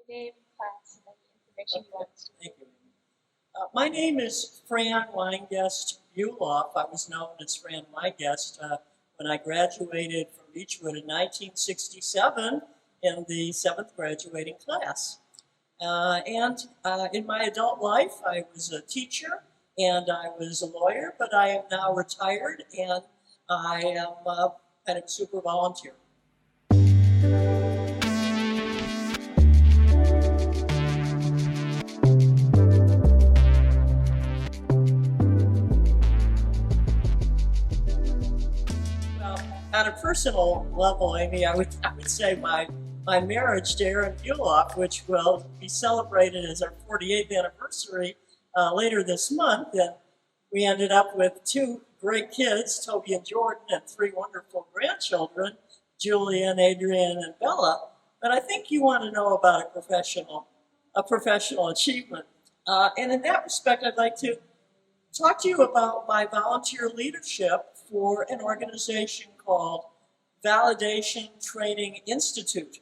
Name, class, and any information you want us to. Thank you. My name is Fran Wineguest Bulloff. I was known as Fran Wineguest when I graduated from Beechwood in 1967 in the 7th graduating class. And in my adult life, I was a teacher and I was a lawyer, but I am now retired and I am kind of super volunteer. On a personal level, Amy, I would say my marriage to Aaron Bulloff, which will be celebrated as our 48th anniversary later this month, and we ended up with 2 great kids, Toby and Jordan, and 3 wonderful grandchildren, Julian, Adrian, and Bella. But I think you want to know about a professional achievement, and in that respect, I'd like to talk to you about my volunteer leadership for an organization called Validation Training Institute.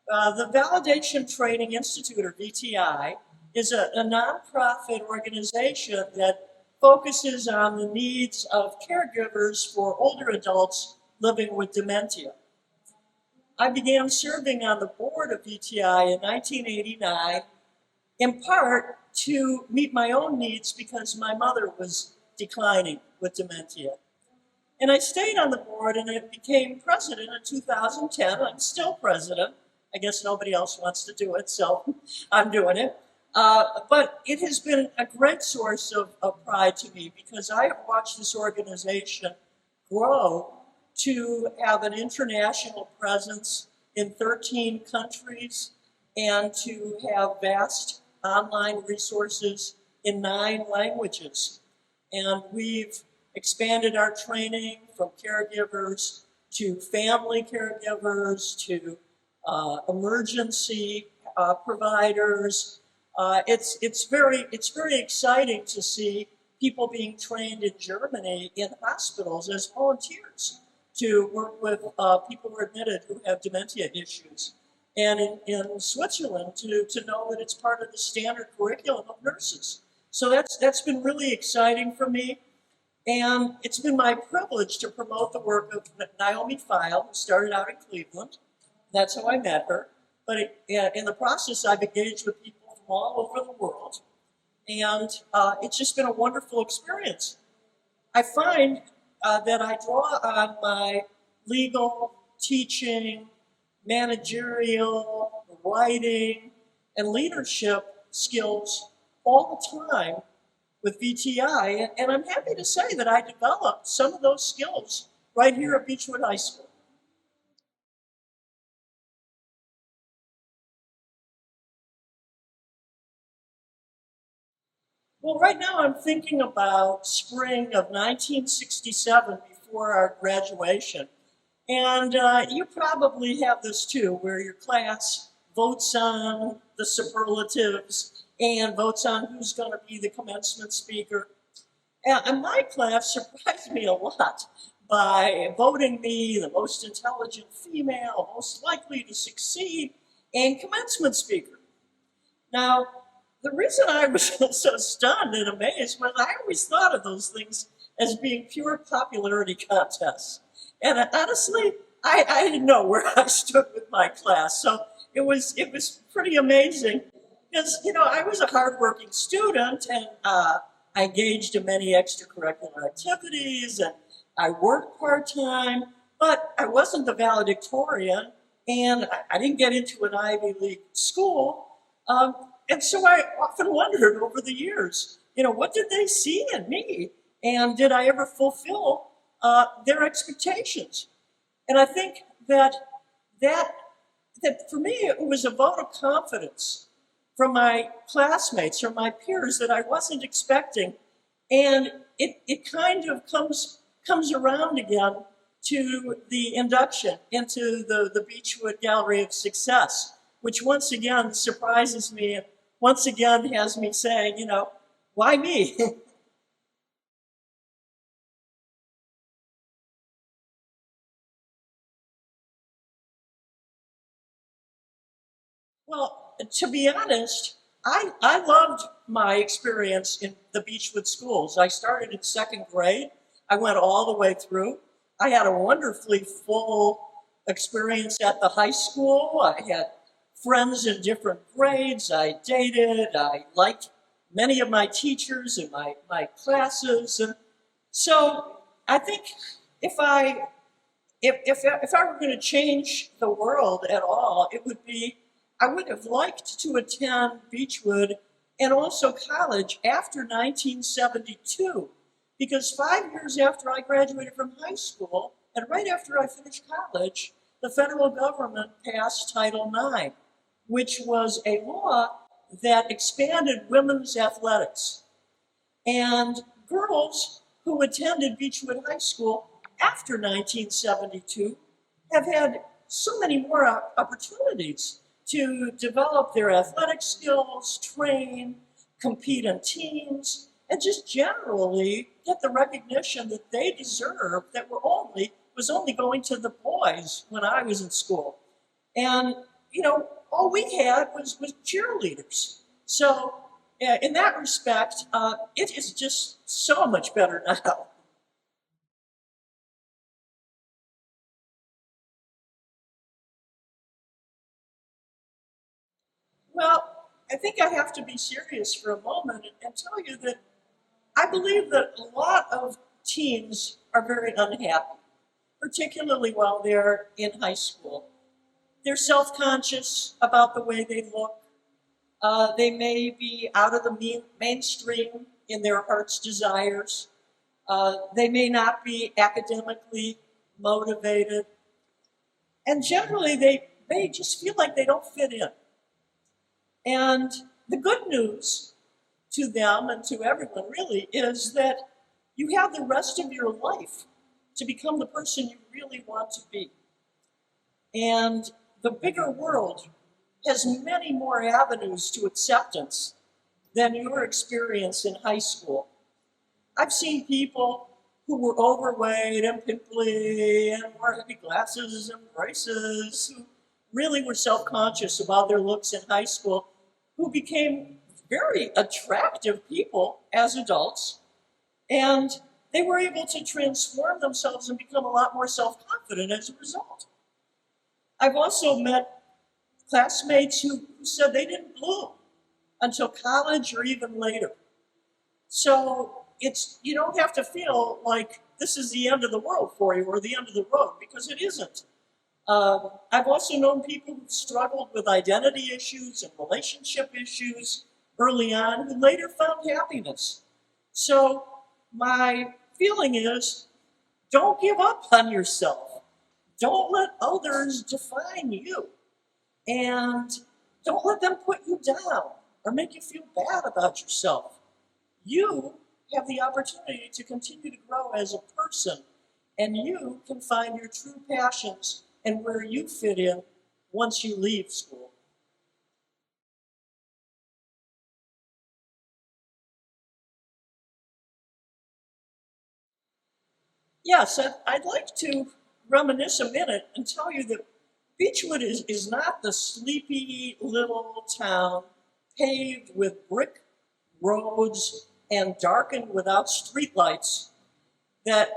The Validation Training Institute, or VTI, is a nonprofit organization that focuses on the needs of caregivers for older adults living with dementia. I began serving on the board of VTI in 1989, in part to meet my own needs because my mother was declining with dementia. And I stayed on the board and I became president in 2010. I'm still president. I guess nobody else wants to do it, so I'm doing it. But it has been a great source of pride to me because I have watched this organization grow to have an international presence in 13 countries and to have vast online resources in 9 languages. And we've expanded our training from caregivers to family caregivers to emergency providers. It's very exciting to see people being trained in Germany in hospitals as volunteers to work with people who are admitted who have dementia issues. And in Switzerland to know that it's part of the standard curriculum of nurses. So that's been really exciting for me. And it's been my privilege to promote the work of Naomi Feil, who started out in Cleveland. That's how I met her. But in the process, I've engaged with people from all over the world. And it's just been a wonderful experience. I find that I draw on my legal, teaching, managerial, writing, and leadership skills all the time with VTI, and I'm happy to say that I developed some of those skills right here at Beechwood High School. Well, right now I'm thinking about spring of 1967 before our graduation. And you probably have this too, where your class votes on the superlatives and votes on who's going to be the commencement speaker. And my class surprised me a lot by voting me the most intelligent female, most likely to succeed, and commencement speaker. Now, the reason I was so stunned and amazed was I always thought of those things as being pure popularity contests. And honestly, I didn't know where I stood with my class. So it was pretty amazing because, you know, I was a hardworking student and I engaged in many extracurricular activities and I worked part-time, but I wasn't the valedictorian and I didn't get into an Ivy League school. And so I often wondered over the years, you know, what did they see in me? And did I ever fulfill their expectations? And I think that for me, it was a vote of confidence from my classmates or my peers that I wasn't expecting. And it kind of comes around again to the induction into the Beechwood Gallery of Success, which once again surprises me and once again has me saying, you know, why me? Well, to be honest, I loved my experience in the Beechwood schools. I started in second grade. I went all the way through. I had a wonderfully full experience at the high school. I had friends in different grades. I dated. I liked many of my teachers in my classes. And so I think if I if I were going to change the world at all, it would be I would have liked to attend Beechwood and also college after 1972, because 5 years after I graduated from high school and right after I finished college, the federal government passed Title IX, which was a law that expanded women's athletics. And girls who attended Beechwood High School after 1972 have had so many more opportunities to develop their athletic skills, train, compete in teams, and just generally get the recognition that they deserve that was only going to the boys when I was in school. And, all we had was cheerleaders. So in that respect, it is just so much better now. Well, I think I have to be serious for a moment and tell you that I believe that a lot of teens are very unhappy, particularly while they're in high school. They're self-conscious about the way they look. They may be out of the mainstream in their heart's desires. They may not be academically motivated. And generally, they just feel like they don't fit in. And the good news to them and to everyone really is that you have the rest of your life to become the person you really want to be. And the bigger world has many more avenues to acceptance than your experience in high school. I've seen people who were overweight and pimply and wore heavy glasses and braces, who really were self-conscious about their looks in high school, who became very attractive people as adults, and they were able to transform themselves and become a lot more self-confident as a result. I've also met classmates who said they didn't bloom until college or even later. So you don't have to feel like this is the end of the world for you or the end of the road, because it isn't. I've also known people who struggled with identity issues and relationship issues early on who later found happiness. So my feeling is, don't give up on yourself. Don't let others define you. And don't let them put you down or make you feel bad about yourself. You have the opportunity to continue to grow as a person, and you can find your true passions and where you fit in once you leave school. Yes, I'd like to reminisce a minute and tell you that Beechwood is not the sleepy little town paved with brick roads and darkened without streetlights that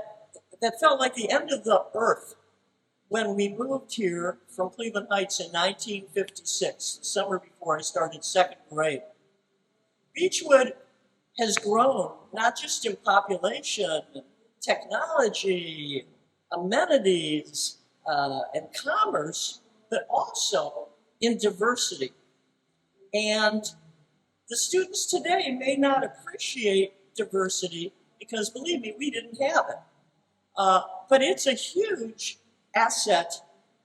felt like the end of the earth when we moved here from Cleveland Heights in 1956, the summer before I started second grade. Beechwood has grown not just in population, technology, amenities, and commerce, but also in diversity. And the students today may not appreciate diversity because, believe me, we didn't have it. But it's a huge asset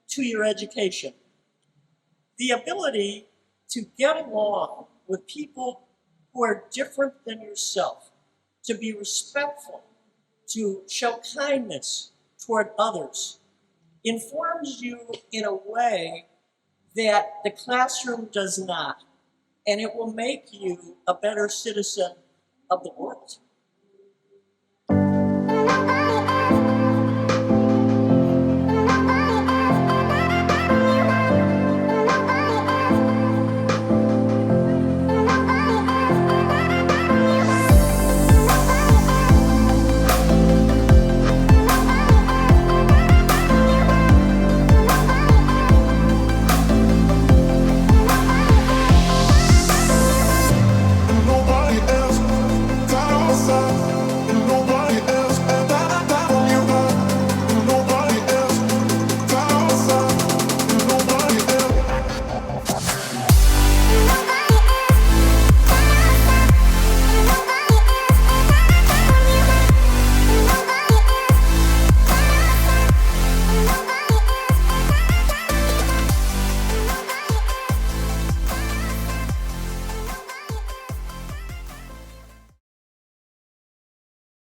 to your education. The ability to get along with people who are different than yourself, to be respectful, to show kindness toward others, informs you in a way that the classroom does not, and it will make you a better citizen of the world.